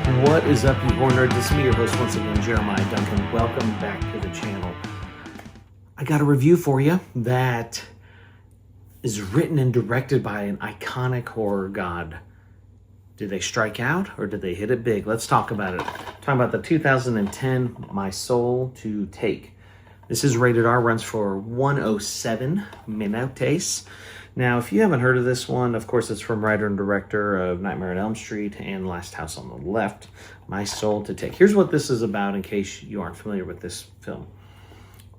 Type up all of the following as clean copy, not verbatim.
What is up, you horror nerds? This is me, your host once again, Jeremiah Duncan. Welcome back to the channel. I got a review for you that is written and directed by an iconic horror god. Did they strike out or did they hit it big? Let's talk about it. Talking about the 2010 My Soul to Take. This is rated R, runs for 107 minutes. Now, if you haven't heard of this one, of course, it's from writer and director of Nightmare on Elm Street and Last House on the Left, My Soul to Take. Here's what this is about in case you aren't familiar with this film.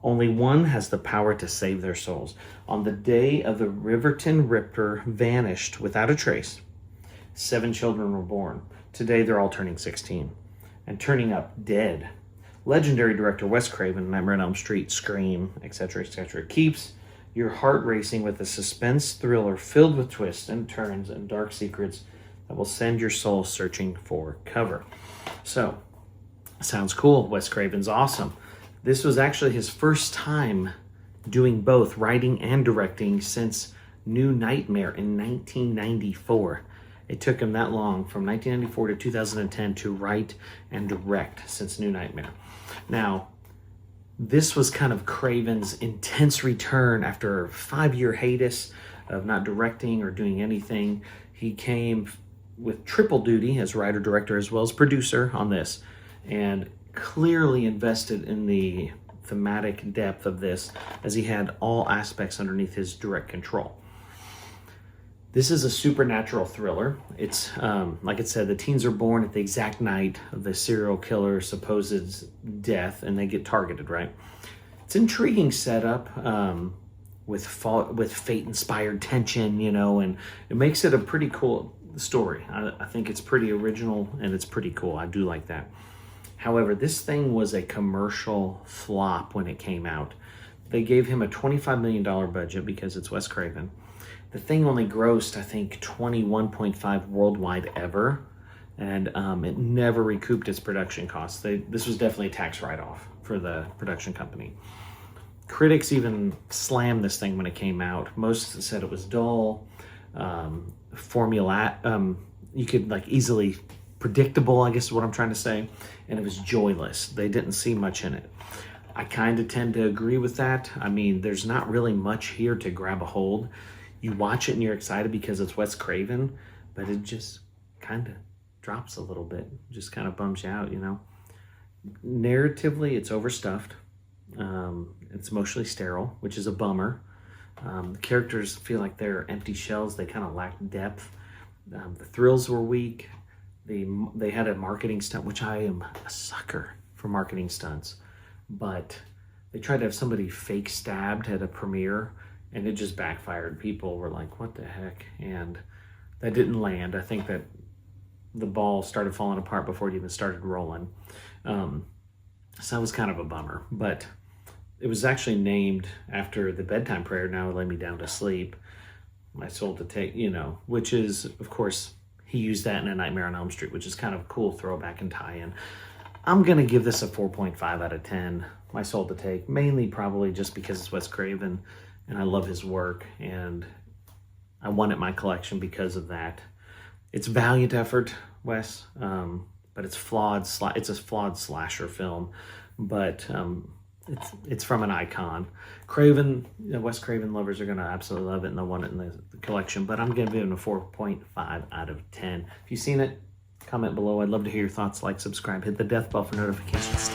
Only one has the power to save their souls. On the day of the Riverton Ripper vanished without a trace, 7 children were born. Today, they're all turning 16 and turning up dead. Legendary director Wes Craven, Nightmare on Elm Street, Scream, etc., keeps your heart racing with a suspense thriller filled with twists and turns and dark secrets that will send your soul searching for cover. So, sounds cool. Wes Craven's awesome. This was actually his first time doing both writing and directing since New Nightmare in 1994. It took him that long, from 1994 to 2010, to write and direct since New Nightmare. Now, this was kind of Craven's intense return after a 5-year hiatus of not directing or doing anything. He came with triple duty as writer, director, as well as producer on this, and clearly invested in the thematic depth of this, as he had all aspects underneath his direct control. This is a supernatural thriller. It's, like it said, the teens are born at the exact night of the serial killer's supposed death, and they get targeted, right? It's an intriguing setup with fate-inspired tension, you know, and it makes it a pretty cool story. I think it's pretty original, and it's pretty cool. I do like that. However, this thing was a commercial flop when it came out. They gave him a $25 million budget because it's Wes Craven. The thing only grossed, I think, 21.5 worldwide ever, and it never recouped its production costs. This was definitely a tax write-off for the production company. Critics even slammed this thing when it came out. Most said it was dull, you could like easily predictable, I guess is what I'm trying to say, and it was joyless. They didn't see much in it. I kind of tend to agree with that. I mean, there's not really much here to grab a hold. You watch it and you're excited because it's Wes Craven, but it just kind of drops a little bit. Just kind of bums you out, you know. Narratively, it's overstuffed. It's emotionally sterile, which is a bummer. The characters feel like they're empty shells. They kind of lack depth. The thrills were weak. They had a marketing stunt, which I am a sucker for marketing stunts, but they tried to have somebody fake stabbed at a premiere, and it just backfired. People were like, what the heck? And that didn't land. I think that the ball started falling apart before it even started rolling. So that was kind of a bummer. But it was actually named after the bedtime prayer, Now Lay Me Down to Sleep, My Soul to Take, you know, which is, of course, he used that in A Nightmare on Elm Street, which is kind of a cool throwback and tie-in. I'm going to give this a 4.5 out of 10, My Soul to Take, mainly probably just because it's Wes Craven, and I love his work, and I wanted my collection because of that. It's a valiant effort, Wes, but it's flawed. It's a flawed slasher film, but it's from an icon. Craven, Wes Craven lovers are going to absolutely love it, and they'll want it in the collection, but I'm going to give it a 4.5 out of 10. If you've seen it, comment below. I'd love to hear your thoughts. Like, subscribe, hit the death bell for notifications.